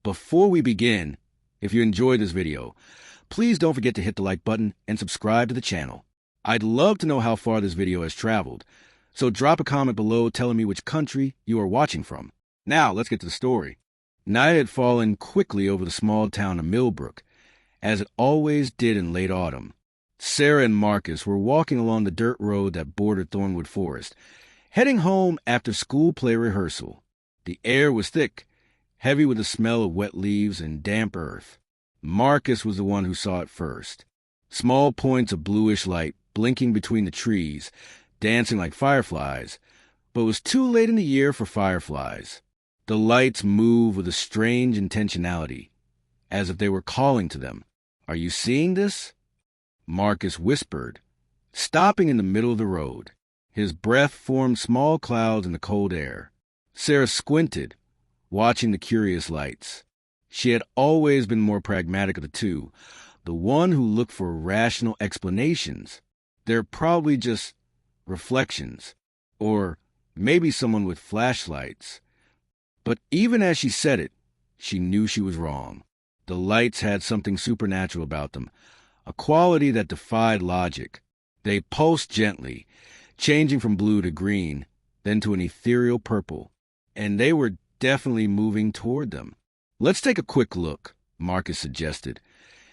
Before we begin, if you enjoyed this video, please don't forget to hit the like button and subscribe to the channel. I'd love to know how far this video has traveled, so drop a comment below telling me which country you are watching from. Now, let's get to the story. Night had fallen quickly over the small town of Millbrook, as it always did in late autumn. Sarah and Marcus were walking along the dirt road that bordered Thornwood Forest, heading home after school play rehearsal. The air was thick, heavy with the smell of wet leaves and damp earth. Marcus was the one who saw it first. Small points of bluish light blinking between the trees, dancing like fireflies, but it was too late in the year for fireflies. The lights moved with a strange intentionality, as if they were calling to them. "Are you seeing this?" Marcus whispered, stopping in the middle of the road. His breath formed small clouds in the cold air. Sarah squinted, watching the curious lights. She had always been more pragmatic of the two, the one who looked for rational explanations. They're probably just reflections, or maybe someone with flashlights. But even as she said it, she knew she was wrong. The lights had something supernatural about them, a quality that defied logic. They pulsed gently, changing from blue to green, then to an ethereal purple, and they were definitely moving toward them. "Let's take a quick look," Marcus suggested,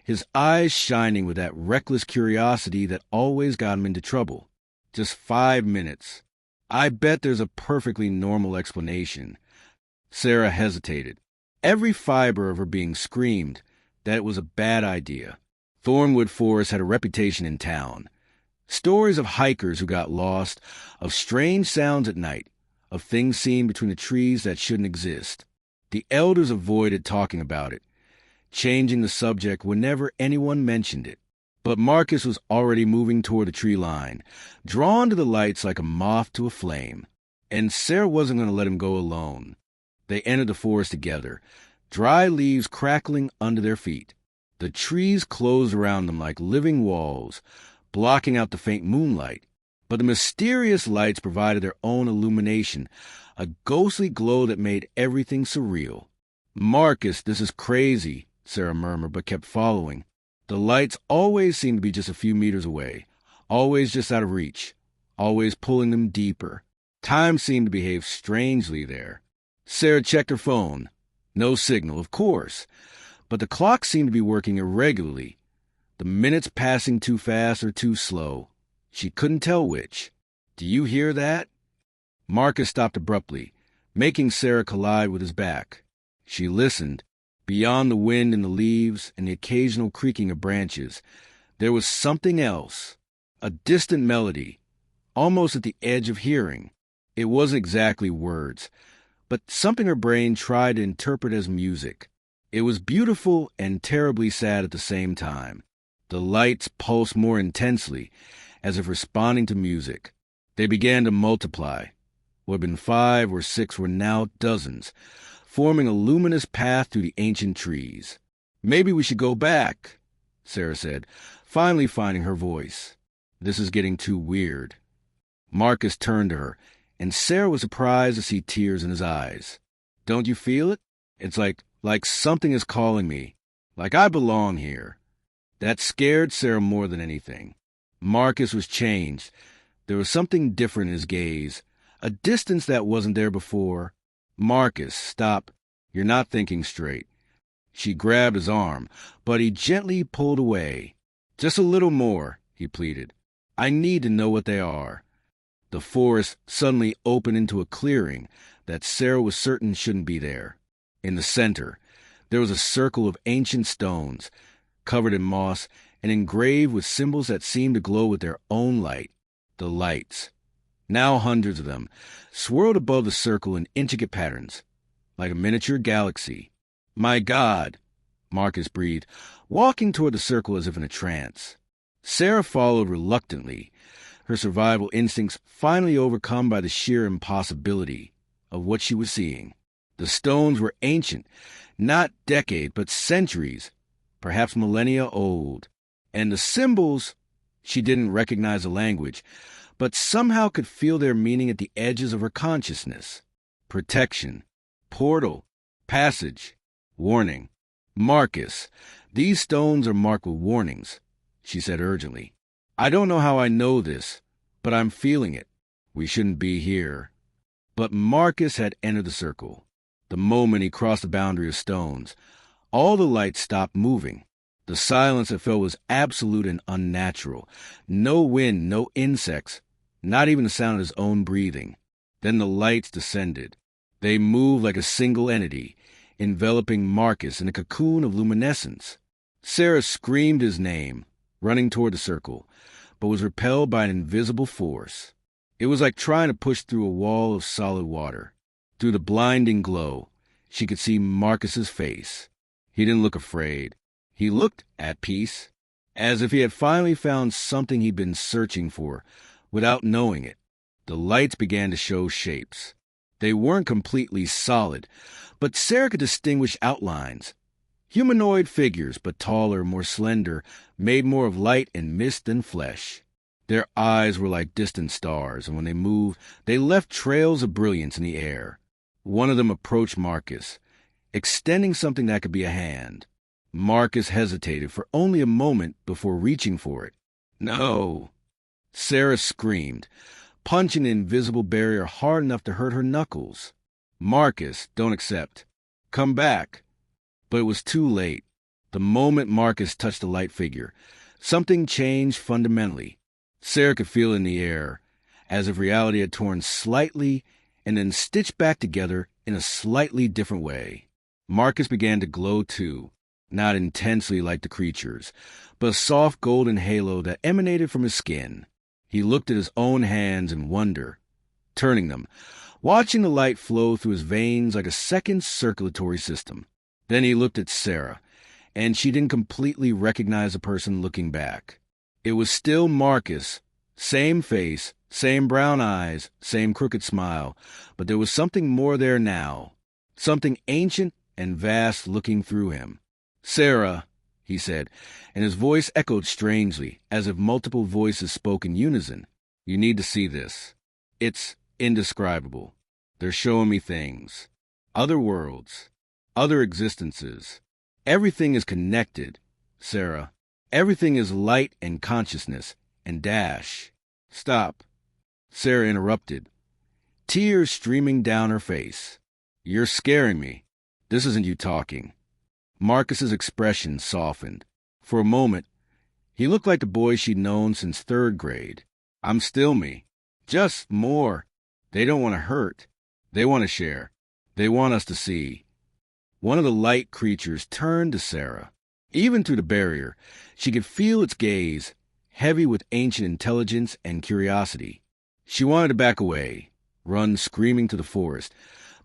his eyes shining with that reckless curiosity that always got him into trouble. "Just 5 minutes. I bet there's a perfectly normal explanation." Sarah hesitated. Every fiber of her being screamed that it was a bad idea. Thornwood Forest had a reputation in town. Stories of hikers who got lost, of strange sounds at night, of things seen between the trees that shouldn't exist. The elders avoided talking about it, changing the subject whenever anyone mentioned it. But Marcus was already moving toward the tree line, drawn to the lights like a moth to a flame. And Sarah wasn't going to let him go alone. They entered the forest together, dry leaves crackling under their feet. The trees closed around them like living walls, blocking out the faint moonlight. But the mysterious lights provided their own illumination, a ghostly glow that made everything surreal. "Marcus, this is crazy," Sarah murmured, but kept following. The lights always seemed to be just a few meters away, always just out of reach, always pulling them deeper. Time seemed to behave strangely there. Sarah checked her phone. No signal, of course, but the clock seemed to be working irregularly, the minutes passing too fast or too slow. She couldn't tell which. "Do you hear that?" Marcus stopped abruptly, making Sarah collide with his back. She listened. Beyond the wind and the leaves and the occasional creaking of branches, there was something else, a distant melody, almost at the edge of hearing. It wasn't exactly words, but something her brain tried to interpret as music. It was beautiful and terribly sad at the same time. The lights pulsed more intensely, as if responding to music. They began to multiply. What had been 5 or 6 were now dozens, forming a luminous path through the ancient trees. "Maybe we should go back," Sarah said, finally finding her voice. "This is getting too weird." Marcus turned to her, and Sarah was surprised to see tears in his eyes. "Don't you feel it? It's like something is calling me, like I belong here." That scared Sarah more than anything. Marcus was changed. There was something different in his gaze, a distance that wasn't there before. "Marcus, stop. You're not thinking straight." She grabbed his arm, but he gently pulled away. "Just a little more," he pleaded. "I need to know what they are." The forest suddenly opened into a clearing that Sarah was certain shouldn't be there. In the center, there was a circle of ancient stones, covered in moss and engraved with symbols that seemed to glow with their own light. The lights, now hundreds of them, swirled above the circle in intricate patterns, like a miniature galaxy. "My God," Marcus breathed, walking toward the circle as if in a trance. Sarah followed reluctantly, her survival instincts finally overcome by the sheer impossibility of what she was seeing. The stones were ancient, not decades, but centuries, perhaps millennia old. And the symbols, she didn't recognize the language, but somehow could feel their meaning at the edges of her consciousness. Protection, portal, passage. Warning. Marcus, these stones are marked with warnings, she said urgently. I don't know how I know this, but I'm feeling it. We shouldn't be here. But Marcus had entered the circle. The moment he crossed the boundary of stones, all the lights stopped moving. The silence it felt was absolute and unnatural. No wind, no insects, not even the sound of his own breathing. Then the lights descended. They moved like a single entity, enveloping Marcus in a cocoon of luminescence. Sarah screamed his name, running toward the circle, but was repelled by an invisible force. It was like trying to push through a wall of solid water. Through the blinding glow, she could see Marcus's face. He didn't look afraid. He looked at peace, as if he had finally found something he'd been searching for, without knowing it. The lights began to show shapes. They weren't completely solid, but Sarah could distinguish outlines. Humanoid figures, but taller, more slender, made more of light and mist than flesh. Their eyes were like distant stars, and when they moved, they left trails of brilliance in the air. One of them approached Marcus, extending something that could be a hand. Marcus hesitated for only a moment before reaching for it. No! Sarah screamed, punching the invisible barrier hard enough to hurt her knuckles. Marcus, don't accept. Come back. But it was too late. The moment Marcus touched the light figure, something changed fundamentally. Sarah could feel it in the air, as if reality had torn slightly and then stitched back together in a slightly different way. Marcus began to glow too, not intensely like the creatures, but a soft golden halo that emanated from his skin. He looked at his own hands in wonder, turning them, watching the light flow through his veins like a second circulatory system. Then he looked at Sarah, and she didn't completely recognize the person looking back. It was still Marcus, same face, same brown eyes, same crooked smile, but there was something more there now, something ancient and vast looking through him. Sarah, he said, and his voice echoed strangely, as if multiple voices spoke in unison. You need to see this. It's indescribable. They're showing me things. Other worlds. Other existences. Everything is connected, Sarah. Everything is light and consciousness and dash. Stop. Sarah interrupted, tears streaming down her face. You're scaring me. This isn't you talking. Marcus's expression softened. For a moment, he looked like the boy she'd known since third grade. I'm still me. Just more. They don't want to hurt. They want to share. They want us to see. One of the light creatures turned to Sarah. Even through the barrier, she could feel its gaze, heavy with ancient intelligence and curiosity. She wanted to back away, run screaming to the forest,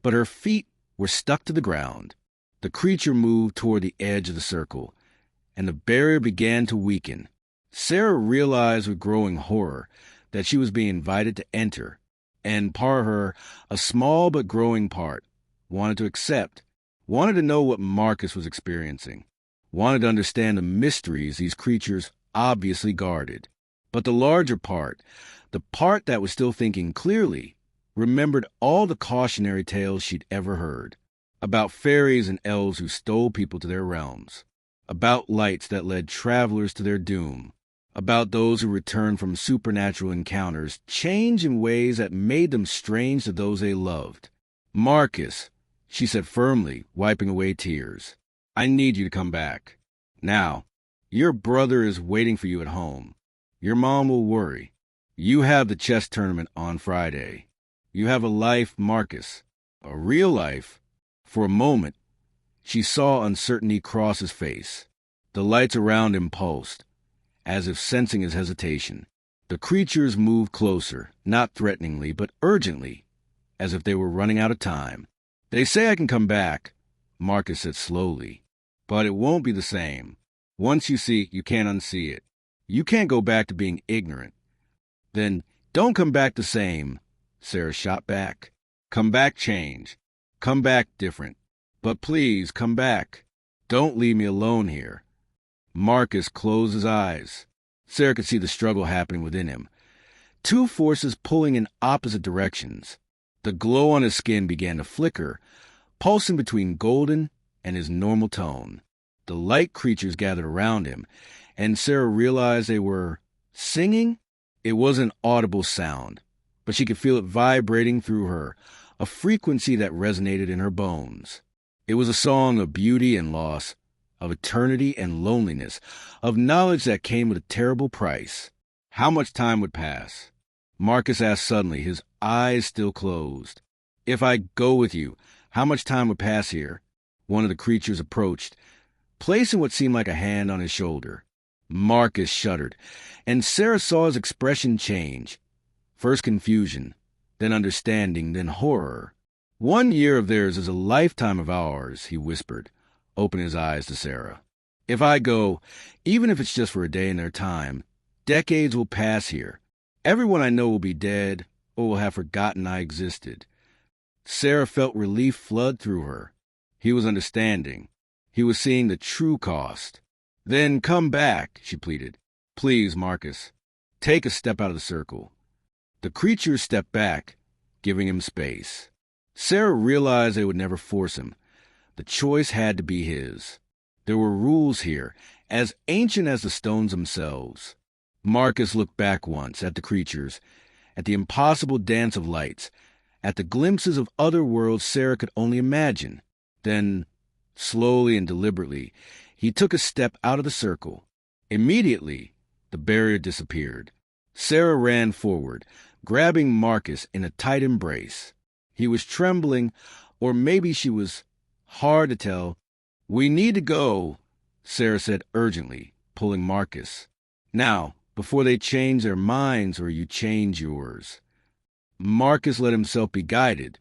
but her feet were stuck to the ground. The creature moved toward the edge of the circle, and the barrier began to weaken. Sarah realized with growing horror that she was being invited to enter, and part of her, a small but growing part, wanted to accept, wanted to know what Marcus was experiencing, wanted to understand the mysteries these creatures obviously guarded. But the larger part, the part that was still thinking clearly, remembered all the cautionary tales she'd ever heard, about fairies and elves who stole people to their realms, about lights that led travelers to their doom, about those who returned from supernatural encounters, changed in ways that made them strange to those they loved. Marcus, she said firmly, wiping away tears, I need you to come back. Now, your brother is waiting for you at home. Your mom will worry. You have the chess tournament on Friday. You have a life, Marcus, a real life. For a moment, she saw uncertainty cross his face. The lights around him pulsed, as if sensing his hesitation. The creatures moved closer, not threateningly, but urgently, as if they were running out of time. They say I can come back, Marcus said slowly, but it won't be the same. Once you see, you can't unsee it. You can't go back to being ignorant. Then don't come back the same, Sarah shot back. Come back changed. Come back different. But please, come back. Don't leave me alone here. Marcus closed his eyes. Sarah could see the struggle happening within him. Two forces pulling in opposite directions. The glow on his skin began to flicker, pulsing between golden and his normal tone. The light creatures gathered around him, and Sarah realized they were singing. It was an audible sound, but she could feel it vibrating through her, a frequency that resonated in her bones. It was a song of beauty and loss, of eternity and loneliness, of knowledge that came with a terrible price. How much time would pass? Marcus asked suddenly, his eyes still closed. If I go with you, how much time would pass here? One of the creatures approached, placing what seemed like a hand on his shoulder. Marcus shuddered, and Sarah saw his expression change. First confusion, then understanding, then horror. 1 year of theirs is a lifetime of ours, he whispered, opening his eyes to Sarah. If I go, even if it's just for a day in their time, decades will pass here. Everyone I know will be dead or will have forgotten I existed. Sarah felt relief flood through her. He was understanding. He was seeing the true cost. Then come back, she pleaded. Please, Marcus, take a step out of the circle. The creatures stepped back, giving him space. Sarah realized they would never force him. The choice had to be his. There were rules here, as ancient as the stones themselves. Marcus looked back once at the creatures, at the impossible dance of lights, at the glimpses of other worlds Sarah could only imagine. Then, slowly and deliberately, he took a step out of the circle. Immediately, the barrier disappeared. Sarah ran forward, grabbing Marcus in a tight embrace. He was trembling, or maybe she was. Hard to tell. We need to go, Sarah said urgently, pulling Marcus. Now, before they change their minds or you change yours. Marcus let himself be guided,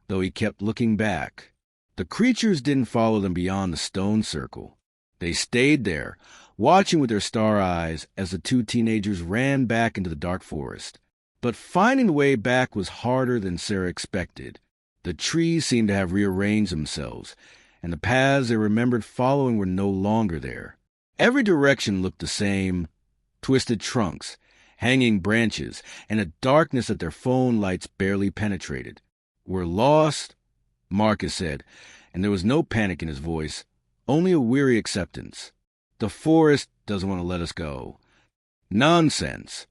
though he kept looking back. The creatures didn't follow them beyond the stone circle. They stayed there, watching with their star eyes as the two teenagers ran back into the dark forest. But finding the way back was harder than Sarah expected. The trees seemed to have rearranged themselves, and the paths they remembered following were no longer there. Every direction looked the same: twisted trunks, hanging branches, and a darkness that their phone lights barely penetrated. We're lost, Marcus said, and there was no panic in his voice, only a weary acceptance. The forest doesn't want to let us go. Nonsense,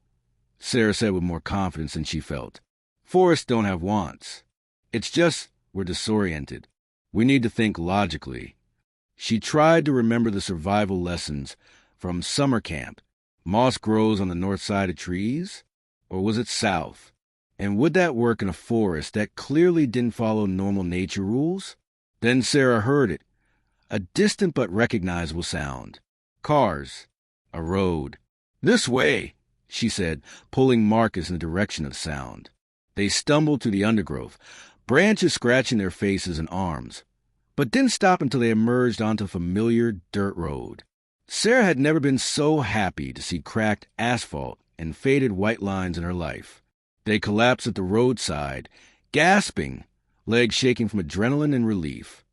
Sarah said with more confidence than she felt. Forests don't have wants. It's just we're disoriented. We need to think logically. She tried to remember the survival lessons from summer camp. Moss grows on the north side of trees? Or was it south? And would that work in a forest that clearly didn't follow normal nature rules? Then Sarah heard it, a distant but recognizable sound. Cars. A road. This way, she said, pulling Marcus in the direction of the sound. They stumbled through the undergrowth, branches scratching their faces and arms, but didn't stop until they emerged onto a familiar dirt road. Sarah had never been so happy to see cracked asphalt and faded white lines in her life. They collapsed at the roadside, gasping, legs shaking from adrenaline and relief.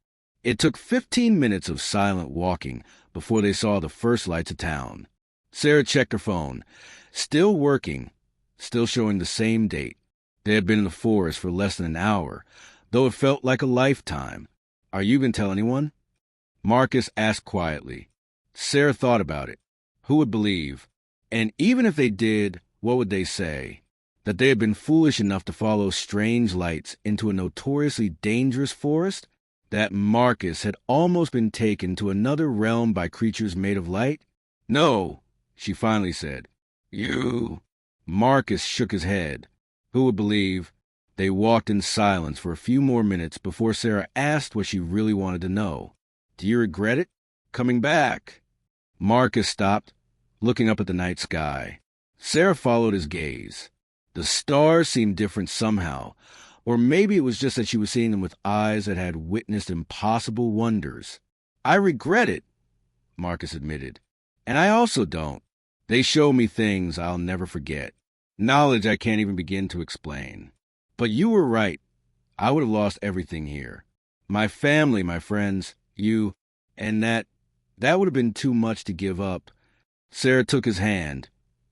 It took 15 minutes of silent walking before they saw the first lights of town. Sarah checked her phone. Still working, still showing the same date. They had been in the forest for less than an hour, though it felt like a lifetime. Are you going to tell anyone? Marcus asked quietly. Sarah thought about it. Who would believe? And even if they did, what would they say? That they had been foolish enough to follow strange lights into a notoriously dangerous forest? That Marcus had almost been taken to another realm by creatures made of light? No, she finally said. You. Marcus shook his head. Who would believe? They walked in silence for a few more minutes before Sarah asked what she really wanted to know. Do you regret it? Coming back? Marcus stopped, looking up at the night sky. Sarah followed his gaze. The stars seemed different somehow, or maybe it was just that she was seeing them with eyes that had witnessed impossible wonders. I regret it, Marcus admitted. And I also don't. They show me things I'll never forget. Knowledge I can't even begin to explain. But you were right. I would have lost everything here. My family, my friends, you, and that would have been too much to give up. Sarah took his hand,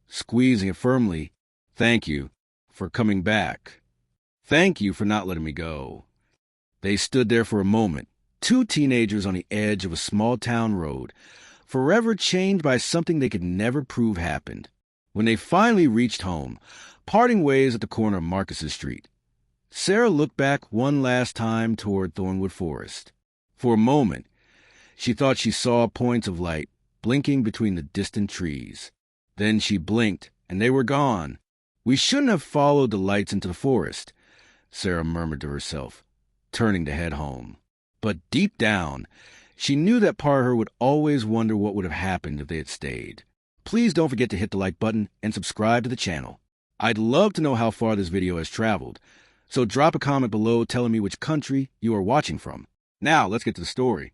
squeezing it firmly. Thank you for coming back. Thank you for not letting me go. They stood there for a moment, two teenagers on the edge of a small-town road, forever changed by something they could never prove happened. When they finally reached home, parting ways at the corner of Marcus's Street, Sarah looked back one last time toward Thornwood Forest. For a moment, she thought she saw points of light blinking between the distant trees. Then she blinked, and they were gone. "We shouldn't have followed the lights into the forest," Sarah murmured to herself, turning to head home. But deep down, she knew that part of her would always wonder what would have happened if they had stayed. Please don't forget to hit the like button and subscribe to the channel. I'd love to know how far this video has traveled, so drop a comment below telling me which country you are watching from. Now, let's get to the story.